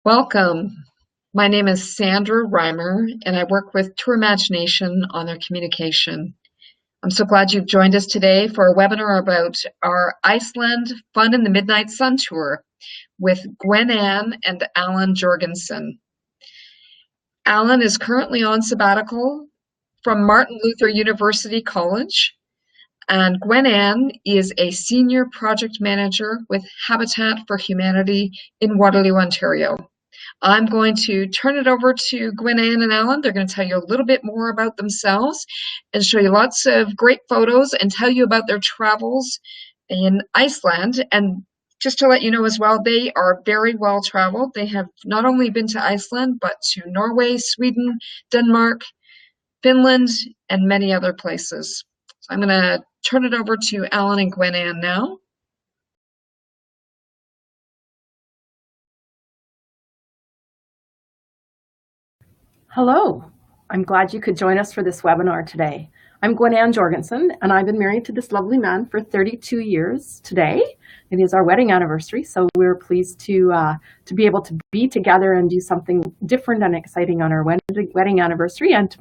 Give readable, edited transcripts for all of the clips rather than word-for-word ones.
Welcome. My name is Sandra Reimer, and I work with TourMagination on their communication. I'm so glad you've joined us today for a webinar about our Iceland Fun in the Midnight Sun Tour with Gweanne and Alan Jorgenson. Alan is currently on sabbatical from Martin Luther University College, and Gweanne is a senior project manager with Habitat for Humanity in Waterloo, Ontario. I'm going to turn it over to Gweanne and Alan. They're going to tell you a little bit more about themselves and show you lots of great photos and tell you about their travels in Iceland. And just to let you know as well, they are very well traveled. They have not only been to Iceland, but to Norway, Sweden, Denmark, Finland, and many other places. So I'm going to turn it over to Alan and Gweanne now. Hello, I'm glad you could join us for this webinar today. I'm Gweanne Jorgenson, and I've been married to this lovely man for 32 years today. It is our wedding anniversary, so we're pleased to be able to be together and do something different and exciting on our wedding anniversary. And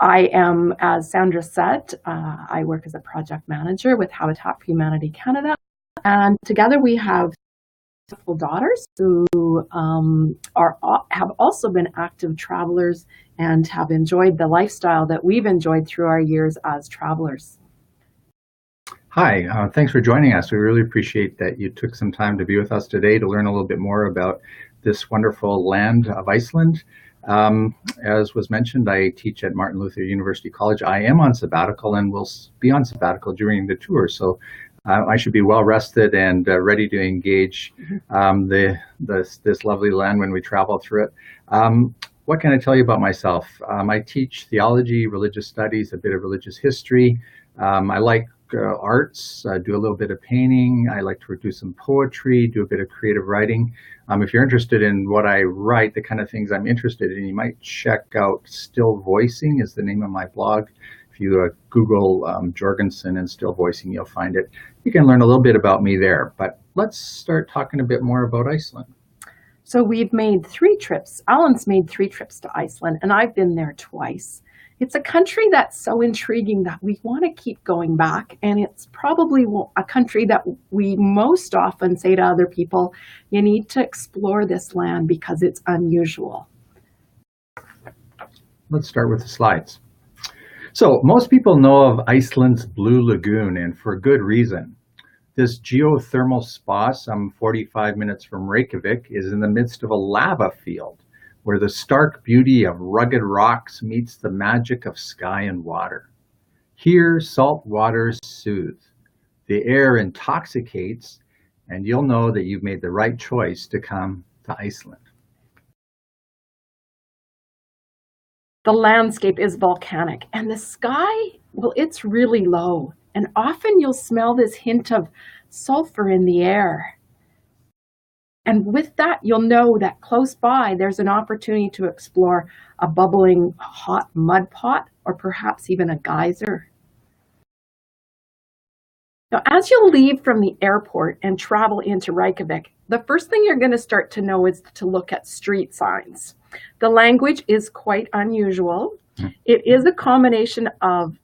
I am, as Sandra said, I work as a project manager with Habitat for Humanity Canada, and together we have daughters who have also been active travelers and have enjoyed the lifestyle that we've enjoyed through our years as travelers. Hi, thanks for joining us. We really appreciate that you took some time to be with us today to learn a little bit more about this wonderful land of Iceland. As was mentioned, I teach at Martin Luther University College. I am on sabbatical and will be on sabbatical during the tour, so I should be well rested and ready to engage this lovely land when we travel through it. What can I tell you about myself? I teach theology, religious studies, a bit of religious history. I like arts, do a little bit of painting. I like to do some poetry, do a bit of creative writing. If you're interested in what I write, the kind of things I'm interested in, you might check out Still Voicing is the name of my blog. If you Google Jorgenson and Still Voicing, you'll find it. You can learn a little bit about me there, but let's start talking a bit more about Iceland. So we've made 3 trips. Alan's made 3 trips to Iceland, and I've been there twice. It's a country that's so intriguing that we want to keep going back, and it's probably a country that we most often say to other people, you need to explore this land because it's unusual. Let's start with the slides. So most people know of Iceland's Blue Lagoon, and for good reason. This geothermal spa, some 45 minutes from Reykjavik, is in the midst of a lava field where the stark beauty of rugged rocks meets the magic of sky and water. Here, salt waters soothe, the air intoxicates, and you'll know that you've made the right choice to come to Iceland. The landscape is volcanic, and the sky, well, it's really low. And often you'll smell this hint of sulfur in the air. And with that, you'll know that close by, there's an opportunity to explore a bubbling hot mud pot, or perhaps even a geyser. Now, as you leave from the airport and travel into Reykjavik, the first thing you're going to start to know is to look at street signs. The language is quite unusual. It is a combination of,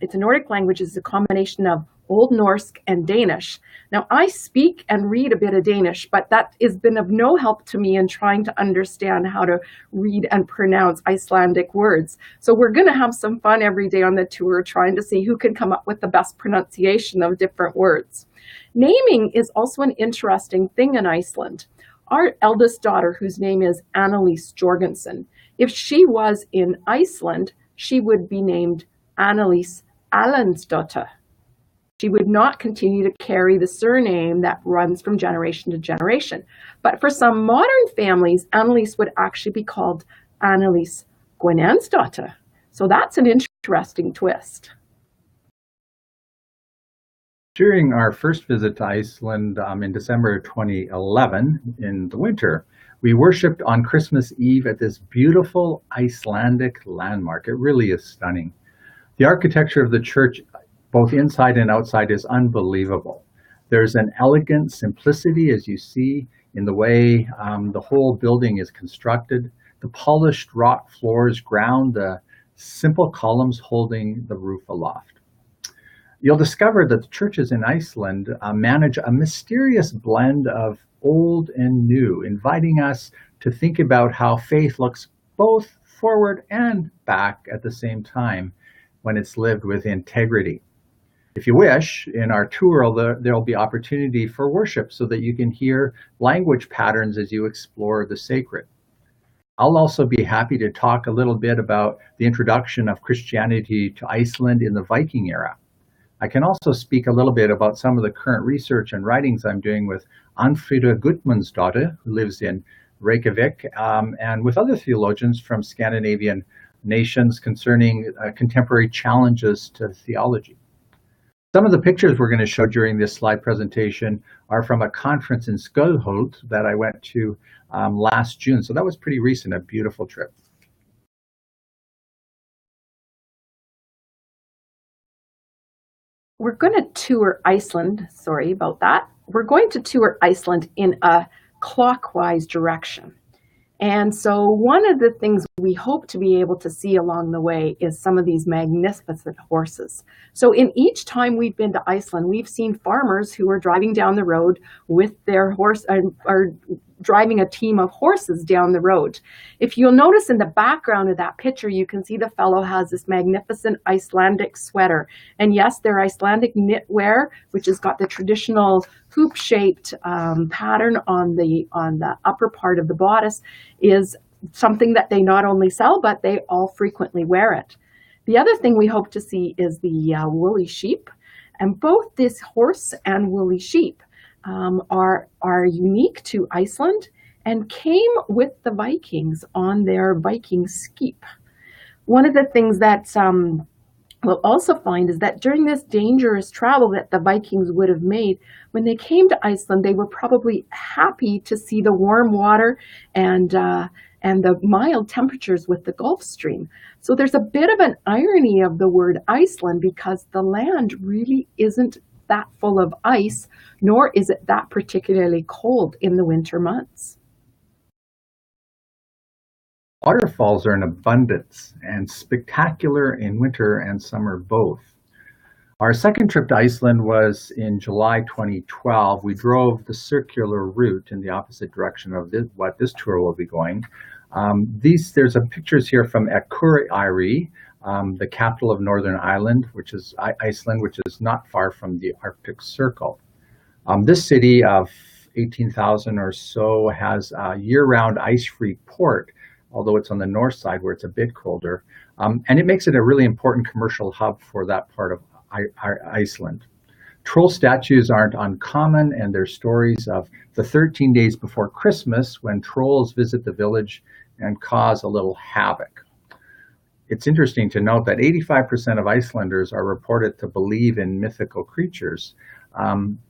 it's a Nordic language, it's a combination of Old Norse and Danish. Now, I speak and read a bit of Danish, but that has been of no help to me in trying to understand how to read and pronounce Icelandic words. So we're going to have some fun every day on the tour trying to see who can come up with the best pronunciation of different words. Naming is also an interesting thing in Iceland. Our eldest daughter, whose name is Annalise Jorgenson, if she was in Iceland, she would be named Annalise Allansdottir. She would not continue to carry the surname that runs from generation to generation. But for some modern families, Annalise would actually be called Annalise Gweannesdottir. So that's an interesting twist. During our first visit to Iceland in December 2011, in the winter, we worshipped on Christmas Eve at this beautiful Icelandic landmark. It really is stunning. The architecture of the church, both inside and outside, is unbelievable. There's an elegant simplicity, as you see, in the way the whole building is constructed. The polished rock floors ground the simple columns holding the roof aloft. You'll discover that the churches in Iceland manage a mysterious blend of old and new, inviting us to think about how faith looks both forward and back at the same time when it's lived with integrity. If you wish, in our tour, there'll be opportunity for worship so that you can hear language patterns as you explore the sacred. I'll also be happy to talk a little bit about the introduction of Christianity to Iceland in the Viking era. I can also speak a little bit about some of the current research and writings I'm doing with Anfrida Gudmundsdóttir, who lives in Reykjavik, and with other theologians from Scandinavian nations concerning contemporary challenges to theology. Some of the pictures we're going to show during this slide presentation are from a conference in Skölholt that I went to last June. So that was pretty recent, a beautiful trip. We're going to tour Iceland. Sorry about that. We're going to tour Iceland in a clockwise direction. And so one of the things we hope to be able to see along the way is some of these magnificent horses. So in each time we've been to Iceland, we've seen farmers who are driving down the road with their horse, are driving a team of horses down the road. If you'll notice in the background of that picture, you can see the fellow has this magnificent Icelandic sweater. And yes, their Icelandic knitwear, which has got the traditional hoop-shaped pattern on the upper part of the bodice, is something that they not only sell, but they all frequently wear it. The other thing we hope to see is the woolly sheep. And both this horse and woolly sheep are unique to Iceland and came with the Vikings on their Viking skeep. One of the things that we'll also find is that during this dangerous travel that the Vikings would have made, when they came to Iceland, they were probably happy to see the warm water and the mild temperatures with the Gulf Stream. So there's a bit of an irony of the word Iceland because the land really isn't that full of ice, nor is it that particularly cold in the winter months. Waterfalls are in abundance and spectacular in winter and summer both. Our second trip to Iceland was in July 2012. We drove the circular route in the opposite direction of what this tour will be going. There's pictures here from Akureyri, the capital of Northern Ireland, which is Iceland, which is not far from the Arctic Circle. This city of 18,000 or so has a year-round ice-free port, although it's on the north side where it's a bit colder. And it makes it a really important commercial hub for that part of Iceland. Troll statues aren't uncommon, and there's stories of the 13 days before Christmas when trolls visit the village and cause a little havoc. It's interesting to note that 85% of Icelanders are reported to believe in mythical creatures.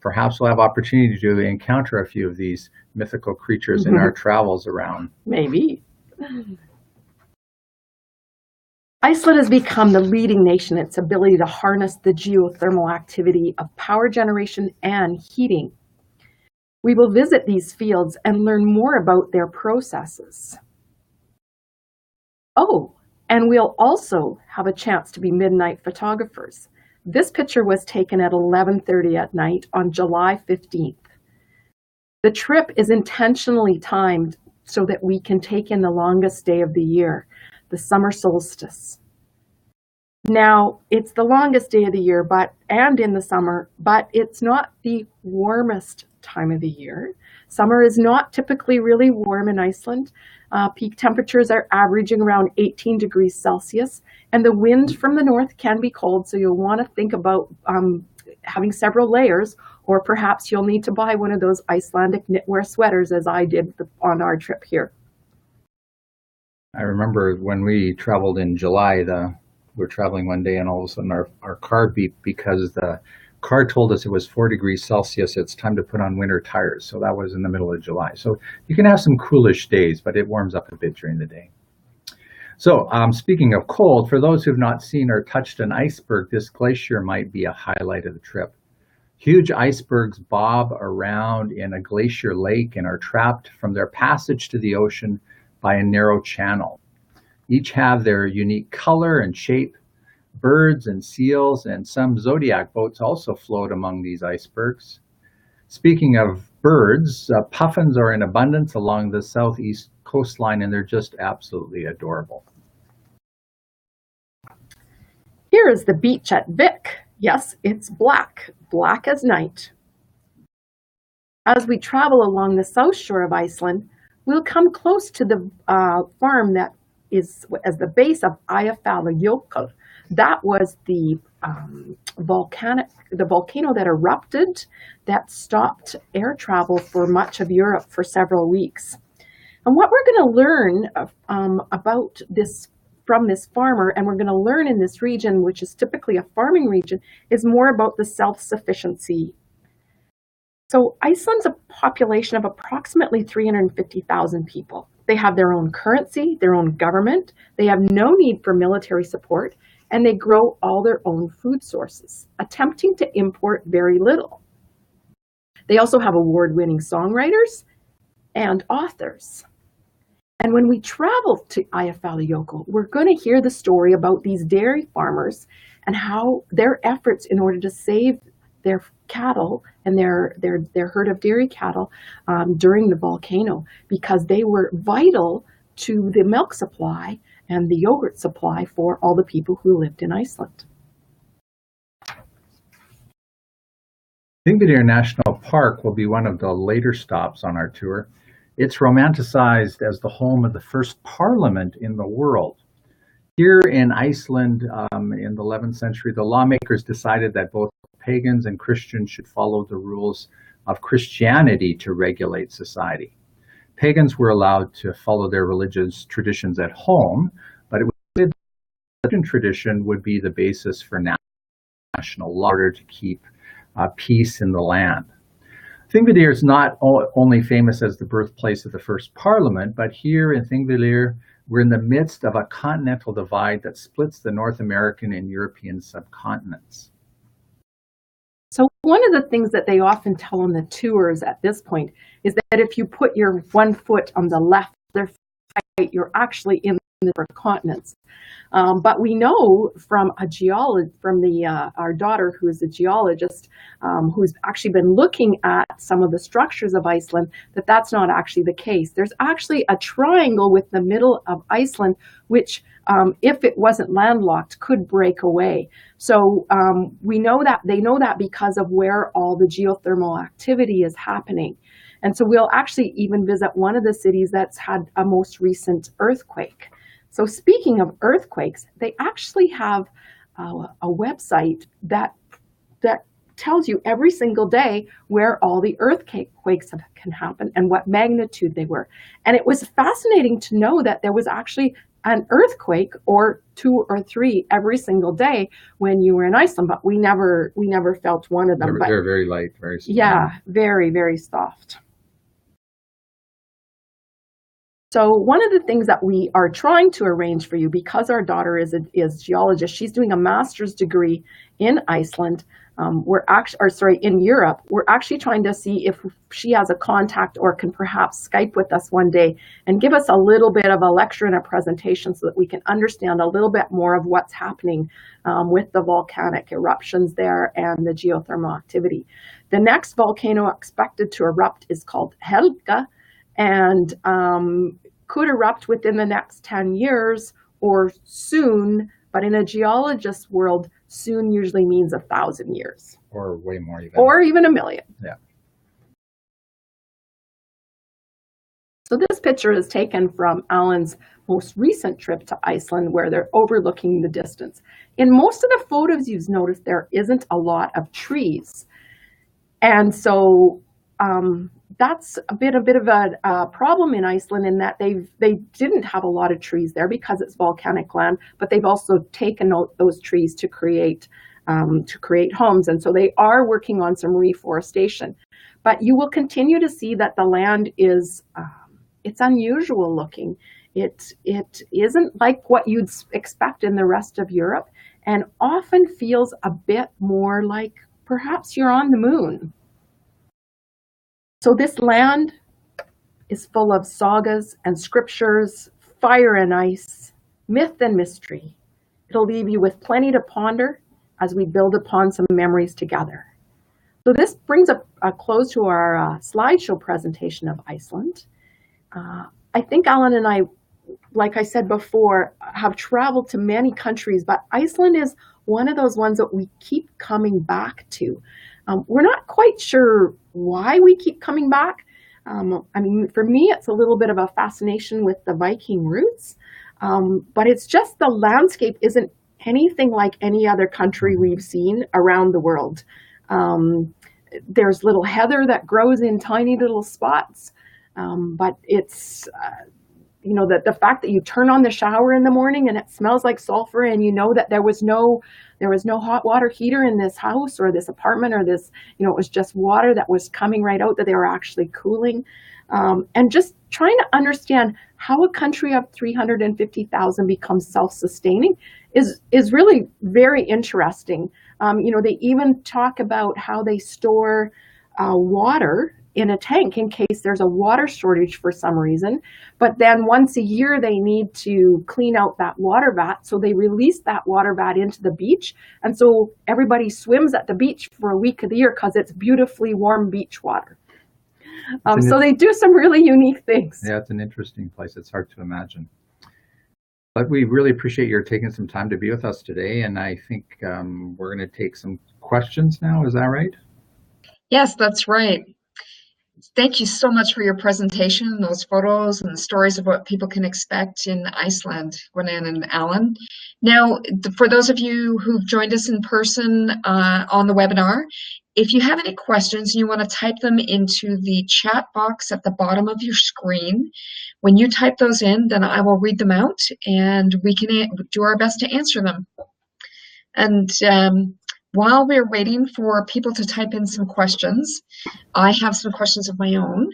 Perhaps we'll have opportunity to encounter a few of these mythical creatures in our travels around. Maybe. Iceland has become the leading nation in its ability to harness the geothermal activity of power generation and heating. We will visit these fields and learn more about their processes. Oh, and we'll also have a chance to be midnight photographers. This picture was taken at 11:30 at night on July 15th. The trip is intentionally timed so that we can take in the longest day of the year, the summer solstice. Now, it's the longest day of the year, and in the summer, but it's not the warmest time of the year. Summer is not typically really warm in Iceland. Peak temperatures are averaging around 18 degrees Celsius, and the wind from the north can be cold, so you'll want to think about having several layers, or perhaps you'll need to buy one of those Icelandic knitwear sweaters as I did on our trip here. I remember when we traveled in July, we were traveling one day and all of a sudden our car beeped because the car told us it was 4 degrees Celsius. It's time to put on winter tires. So that was in the middle of July. So you can have some coolish days, but it warms up a bit during the day. So speaking of cold, for those who've not seen or touched an iceberg, this glacier might be a highlight of the trip. Huge icebergs bob around in a glacier lake and are trapped from their passage to the ocean by a narrow channel. Each have their unique color and shape. Birds and seals and some zodiac boats also float among these icebergs. Speaking of birds, puffins are in abundance along the southeast coastline, and they're just absolutely adorable. Here is the beach at Vik. Yes, it's black as night. As we travel along the south shore of Iceland, we'll come close to the farm that is as the base of Eyjafjallajökull. That was the volcano that erupted that stopped air travel for much of Europe for several weeks. And what we're going to learn about this from this farmer, and we're going to learn in this region, which is typically a farming region, is more about the self-sufficiency. So Iceland's a population of approximately 350,000 people. They have their own currency, their own government. They have no need for military support, and they grow all their own food sources, attempting to import very little. They also have award-winning songwriters and authors. And when we travel to Eyjafjallajökull, we're going to hear the story about these dairy farmers and how their efforts in order to save their cattle and their herd of dairy cattle during the volcano, because they were vital to the milk supply and the yogurt supply for all the people who lived in Iceland. Thingvellir National Park will be one of the later stops on our tour. It's romanticized as the home of the first parliament in the world. Here in Iceland, in the 11th century, the lawmakers decided that both pagans and Christians should follow the rules of Christianity to regulate society. Pagans were allowed to follow their religious traditions at home, but it was the Christian tradition would be the basis for national law in order to keep peace in the land. Thingvellir is not only famous as the birthplace of the first parliament, but here in Thingvellir, we're in the midst of a continental divide that splits the North American and European subcontinents. So one of the things that they often tell on the tours at this point is that if you put your one foot on the left, you're actually in the continents. But we know from a geologist, our daughter, who is a geologist, who's actually been looking at some of the structures of Iceland, that that's not actually the case. There's actually a triangle with the middle of Iceland, which, if it wasn't landlocked, could break away. So we know that they know that because of where all the geothermal activity is happening. And so we'll actually even visit one of the cities that's had a most recent earthquake. So speaking of earthquakes, they actually have a website that tells you every single day where all the earthquakes can happen and what magnitude they were. And it was fascinating to know that there was actually an earthquake or 2 or 3 every single day when you were in Iceland, but we never felt one of them. They're very light, very slow. Yeah, very, very soft. So one of the things that we are trying to arrange for you, because our daughter is a geologist, she's doing a master's degree in Iceland. In Europe. We're actually trying to see if she has a contact or can perhaps Skype with us one day and give us a little bit of a lecture and a presentation so that we can understand a little bit more of what's happening with the volcanic eruptions there and the geothermal activity. The next volcano expected to erupt is called Helga, and could erupt within the next 10 years or soon, but in a geologist's world, soon usually means 1,000 years. Or way more even. Or even 1,000,000. Yeah. So this picture is taken from Alan's most recent trip to Iceland, where they're overlooking the distance. In most of the photos you've noticed, there isn't a lot of trees. And so that's a bit of a problem in Iceland, in that they didn't have a lot of trees there because it's volcanic land, but they've also taken out those trees to create homes, and so they are working on some reforestation. But you will continue to see that the land is it's unusual looking. It isn't like what you'd expect in the rest of Europe, and often feels a bit more like perhaps you're on the moon. So this land is full of sagas and scriptures, fire and ice, myth and mystery. It'll leave you with plenty to ponder as we build upon some memories together. So this brings a close to our slideshow presentation of Iceland. I think Alan and I, like I said before, have traveled to many countries, but Iceland is one of those ones that we keep coming back to. We're not quite sure why we keep coming back. I mean, for me, it's a little bit of a fascination with the Viking roots, but it's just the landscape isn't anything like any other country we've seen around the world. There's little heather that grows in tiny little spots, but it's, you know, the fact that you turn on the shower in the morning and it smells like sulfur, and you know that there was no hot water heater in this house or this apartment or this, you know, it was just water that was coming right out that they were actually cooling. And just trying to understand how a country of 350,000 becomes self-sustaining is really very interesting. You know, they even talk about how they store water in a tank in case there's a water shortage for some reason. But then once a year, they need to clean out that water vat. So they release that water vat into the beach. And so everybody swims at the beach for a week of the year because it's beautifully warm beach water. So they do some really unique things. Yeah, it's an interesting place. It's hard to imagine. But we really appreciate your taking some time to be with us today. And I think we're going to take some questions now. Is that right? Yes, that's right. Thank you so much for your presentation, those photos and the stories of what people can expect in Iceland, Gweanne and Alan. Now, for those of you who've joined us in person on the webinar, if you have any questions and you want to type them into the chat box at the bottom of your screen, when you type those in, then I will read them out and we can do our best to answer them. And while we're waiting for people to type in some questions, I have some questions of my own.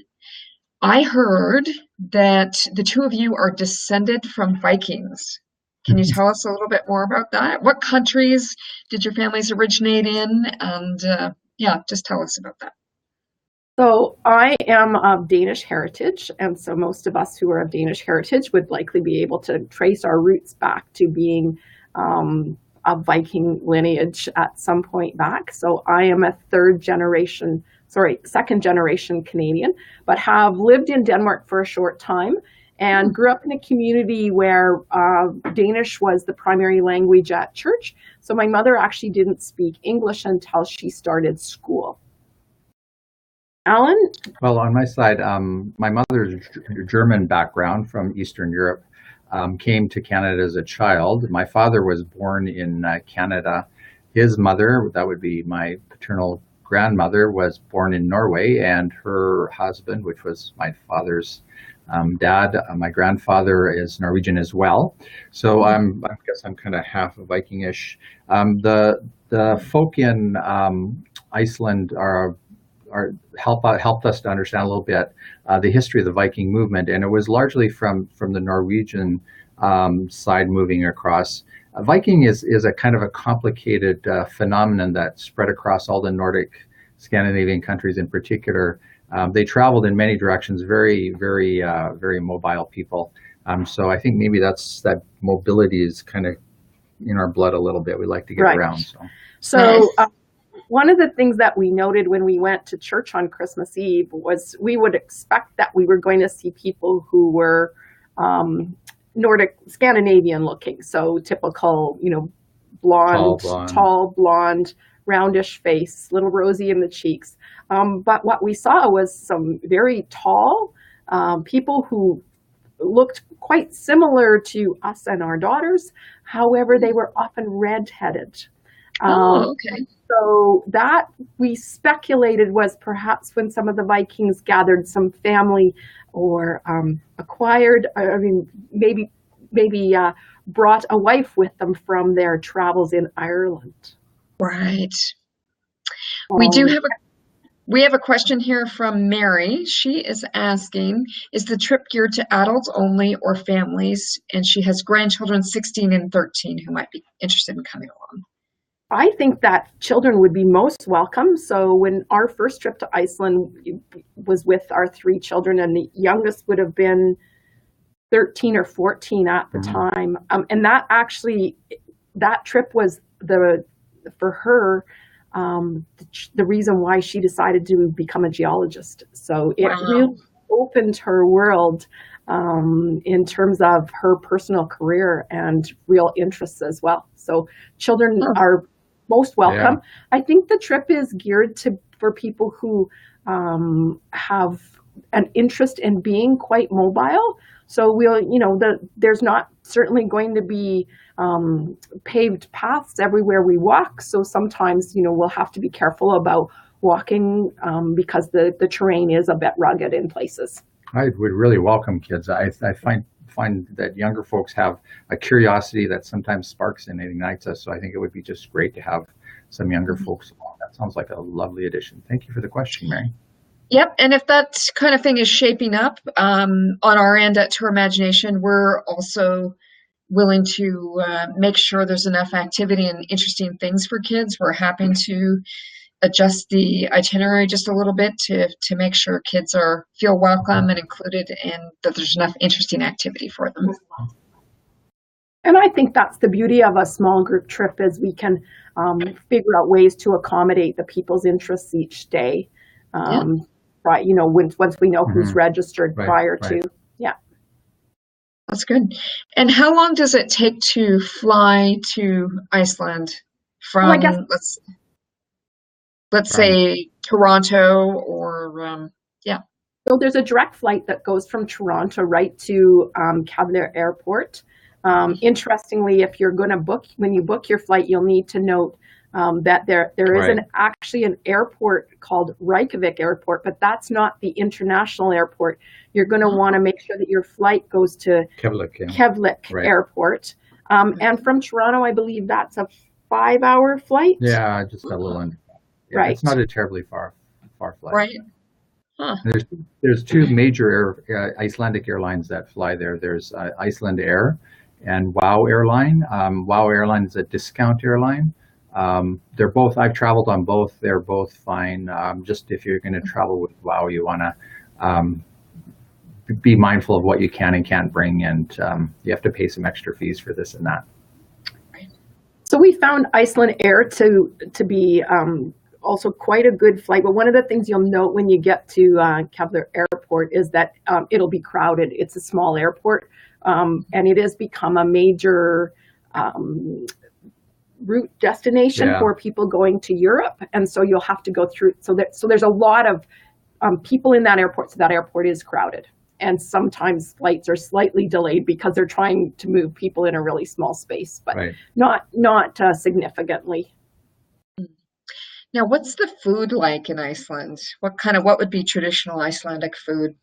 I heard that the two of you are descended from Vikings. Can you tell us a little bit more about that? What countries did your families originate in? And yeah, just tell us about that. So I am of Danish heritage, and so most of us who are of Danish heritage would likely be able to trace our roots back to being a Viking lineage at some point back. So I am a second generation Canadian, but have lived in Denmark for a short time and grew up in a community where Danish was the primary language at church. So my mother actually didn't speak English until she started school. Alan? Well, on my side, my mother's German background from Eastern Europe. Came to Canada as a child. My father was born in Canada. His mother, that would be my paternal grandmother, was born in Norway, and her husband, which was my father's dad, my grandfather, is Norwegian as well. So I guess I'm kind of half Viking-ish. The folk in Iceland helped us to understand a little bit the history of the Viking movement, and it was largely from the Norwegian side moving across. Viking is a kind of a complicated phenomenon that spread across all the Nordic Scandinavian countries in particular. They traveled in many directions, very mobile people. So I think maybe that mobility is kind of in our blood a little bit. We like to get around. So one of the things that we noted when we went to church on Christmas Eve was we would expect that we were going to see people who were Nordic Scandinavian looking. So typical, you know, tall, blonde, roundish face, little rosy in the cheeks. But what we saw was some very tall people who looked quite similar to us and our daughters. However, they were often red-headed. Okay. So that we speculated was perhaps when some of the Vikings gathered some family or acquired, maybe brought a wife with them from their travels in Ireland. Right. We have a question here from Mary. She is asking, is the trip geared to adults only or families? And she has grandchildren 16 and 13 who might be interested in coming along. I think that children would be most welcome. So when our first trip to Iceland was with our 3 children, and the youngest would have been 13 or 14 at the time. And that trip was for her, the reason why she decided to become a geologist. So it really opened her world in terms of her personal career and real interests as well. So children are most welcome. Yeah. I think the trip is geared for people who have an interest in being quite mobile. So there's not certainly going to be paved paths everywhere we walk. So sometimes, we'll have to be careful about walking because the terrain is a bit rugged in places. I would really welcome kids. I find that younger folks have a curiosity that sometimes sparks and ignites us. So I think it would be just great to have some younger folks along. That sounds like a lovely addition. Thank you for the question, Mary. Yep, and if that kind of thing is shaping up on our end at TourMagination, we're also willing to make sure there's enough activity and interesting things for kids. We're happy to adjust the itinerary just a little bit to make sure kids feel welcome and included, and that there's enough interesting activity for them. And I think that's the beauty of a small group trip, is we can figure out ways to accommodate the people's interests each day. Right, once we know who's registered prior to. Yeah. That's good. And how long does it take to fly to Iceland from, let's say Toronto or, So there's a direct flight that goes from Toronto right to Keflavik Airport. Interestingly, if you're going to when you book your flight, you'll need to note that there is actually an airport called Reykjavik Airport, but that's not the international airport. You're going to want to make sure that your flight goes to Keflavik Airport. And from Toronto, I believe that's a 5-hour flight. Yeah, just a little under. Yeah, right. It's not a terribly far flight. Right. Huh. There's 2 major Icelandic airlines that fly there. There's Iceland Air and WOW Airline. WOW Airline is a discount airline. They're both, I've traveled on both. They're both fine. Just if you're going to travel with WOW, you want to be mindful of what you can and can't bring, and you have to pay some extra fees for this and that. So we found Iceland Air to be also quite a good flight. But one of the things you'll note when you get to Keflavik Airport is that it'll be crowded. It's a small airport, and it has become a major route destination for people going to Europe, and so you'll have to go through. So there's a lot of people in that airport. So that airport is crowded, and sometimes flights are slightly delayed because they're trying to move people in a really small space, but not significantly. Now, what's the food like in Iceland? What would be traditional Icelandic food?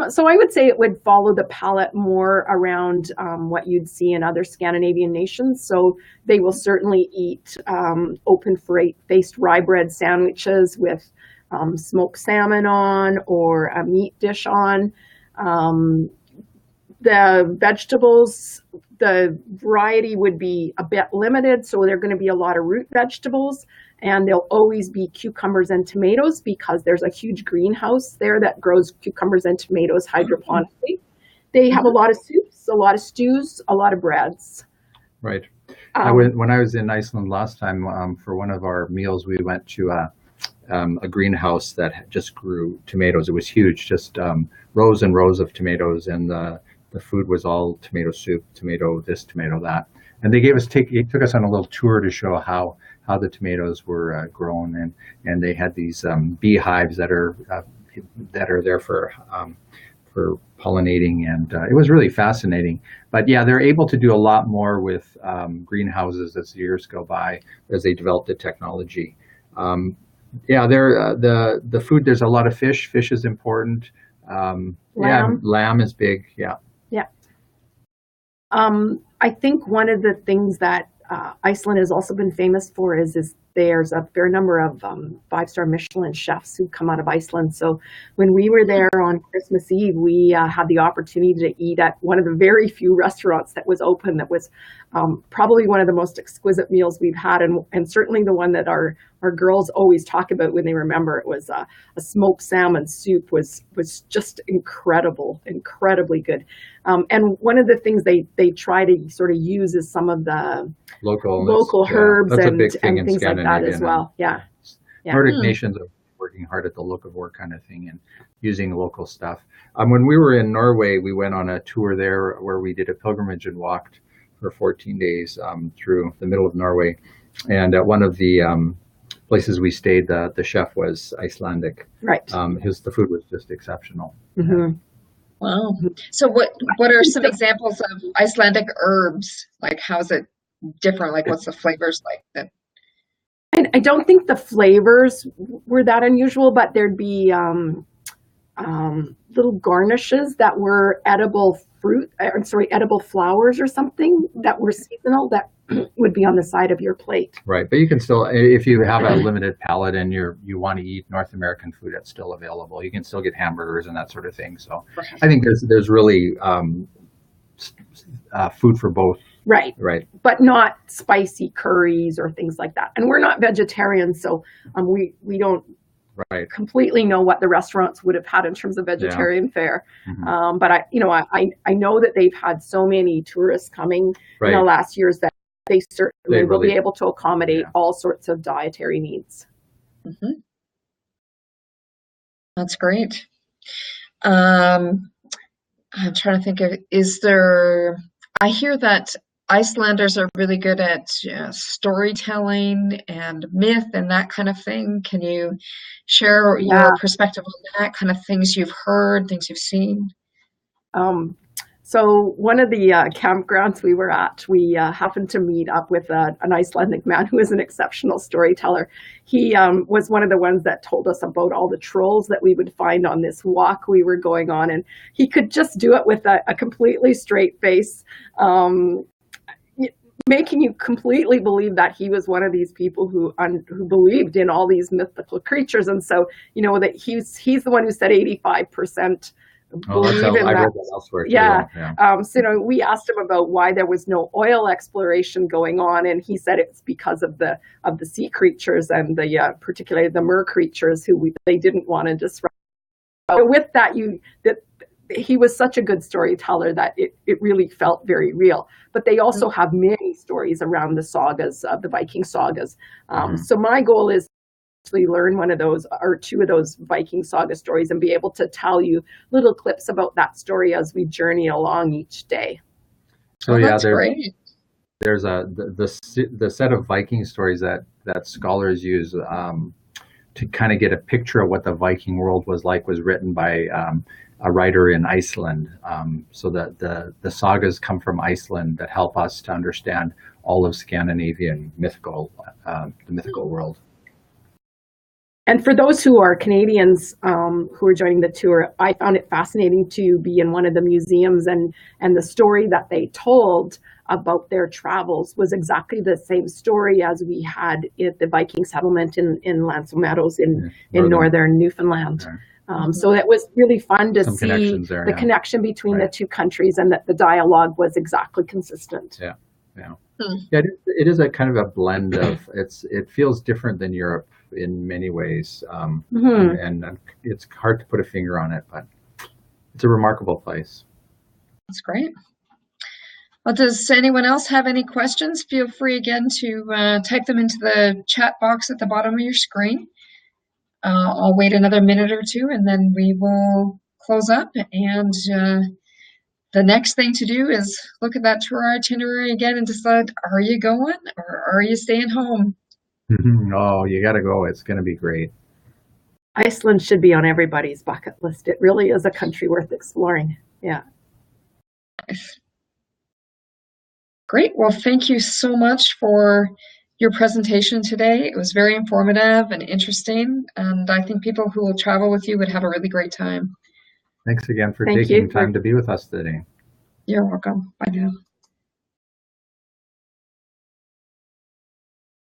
So I would say it would follow the palette more around what you'd see in other Scandinavian nations. So they will certainly eat open-faced rye bread sandwiches with smoked salmon on, or a meat dish on. The vegetables, the variety would be a bit limited. So there are going to be a lot of root vegetables. And there'll always be cucumbers and tomatoes because there's a huge greenhouse there that grows cucumbers and tomatoes hydroponically. They have a lot of soups, a lot of stews, a lot of breads. Right. When I was in Iceland last time for one of our meals, we went to a greenhouse that just grew tomatoes. It was huge, just rows and rows of tomatoes, and the food was all tomato soup, tomato this, tomato that. And they took us on a little tour to show how the tomatoes were grown, and they had these beehives that are there for pollinating, and it was really fascinating. But yeah, they're able to do a lot more with greenhouses as years go by, as they develop the technology. The food, there's a lot of fish. Fish is important. Lamb is big. Yeah. I think one of the things that Iceland has also been famous for is there's a fair number of 5-star Michelin chefs who come out of Iceland. So when we were there on Christmas Eve, we had the opportunity to eat at one of the very few restaurants that was open, that was probably one of the most exquisite meals we've had, and certainly the one that our girls always talk about when they remember it was a smoked salmon soup was just incredibly good. And one of the things they try to sort of use is some of the local herbs and things like that as well. Yeah. Nordic nations are working hard at the look of war kind of thing and using local stuff. When we were in Norway, we went on a tour there where we did a pilgrimage and walked for 14 days through the middle of Norway. And at one of the places we stayed, the chef was Icelandic. Right. The food was just exceptional. Mm-hmm. Wow. So what are some examples of Icelandic herbs? Like, how is it different? Like, what's the flavors like that? I don't think the flavors were that unusual, but there'd be little garnishes that were edible edible flowers or something that were seasonal that would be on the side of your plate. Right, but you can still, if you have a limited palate and you want to eat North American food, that's still available. You can still get hamburgers and that sort of thing. So I think there's really food for both. Right. Right. But not spicy curries or things like that. And we're not vegetarians, so we don't completely know what the restaurants would have had in terms of vegetarian fare. Mm-hmm. But I know that they've had so many tourists coming in the last years that they certainly will be able to accommodate all sorts of dietary needs. Mm-hmm. That's great. I'm trying to think of, I hear that Icelanders are really good at storytelling and myth and that kind of thing. Can you share your perspective on that, kind of things you've heard, things you've seen? So one of the campgrounds we were at, we happened to meet up with an Icelandic man who is an exceptional storyteller. He was one of the ones that told us about all the trolls that we would find on this walk we were going on. And he could just do it with a completely straight face, making you completely believe that he was one of these people who believed in all these mythical creatures. And so, that he's the one who said 85% believe in that. I read that elsewhere too. Yeah. So we asked him about why there was no oil exploration going on, and he said it's because of the sea creatures and particularly the mer creatures who they didn't want to disrupt. But with that, he was such a good storyteller that it really felt very real. But they also have many stories around the sagas, the Viking sagas. So my goal is to learn one of those or two of those Viking saga stories and be able to tell you little clips about that story as we journey along each day. So there's the set of Viking stories that scholars use to kind of get a picture of what the Viking world was like was written by a writer in Iceland. So that the sagas come from Iceland that help us to understand all of Scandinavian the mythical world. And for those who are Canadians who are joining the tour, I found it fascinating to be in one of the museums, and the story that they told about their travels was exactly the same story as we had at the Viking settlement in Lancel Meadows in northern Newfoundland. So it was really fun to see the connection between the two countries, and that the dialogue was exactly consistent. Yeah, it is a kind of a blend of it feels different than Europe in many ways, and it's hard to put a finger on it, but it's a remarkable place. That's great. Well, does anyone else have any questions? Feel free again to type them into the chat box at the bottom of your screen. I'll wait another minute or two, and then we will close up. And the next thing to do is look at that tour itinerary again and decide, are you going or are you staying home? Oh, you got to go. It's going to be great. Iceland should be on everybody's bucket list. It really is a country worth exploring. Yeah. Great. Well, thank you so much for your presentation today. It was very informative and interesting, and I think people who will travel with you would have a really great time. Thanks again for taking time to be with us today. You're welcome. Bye now.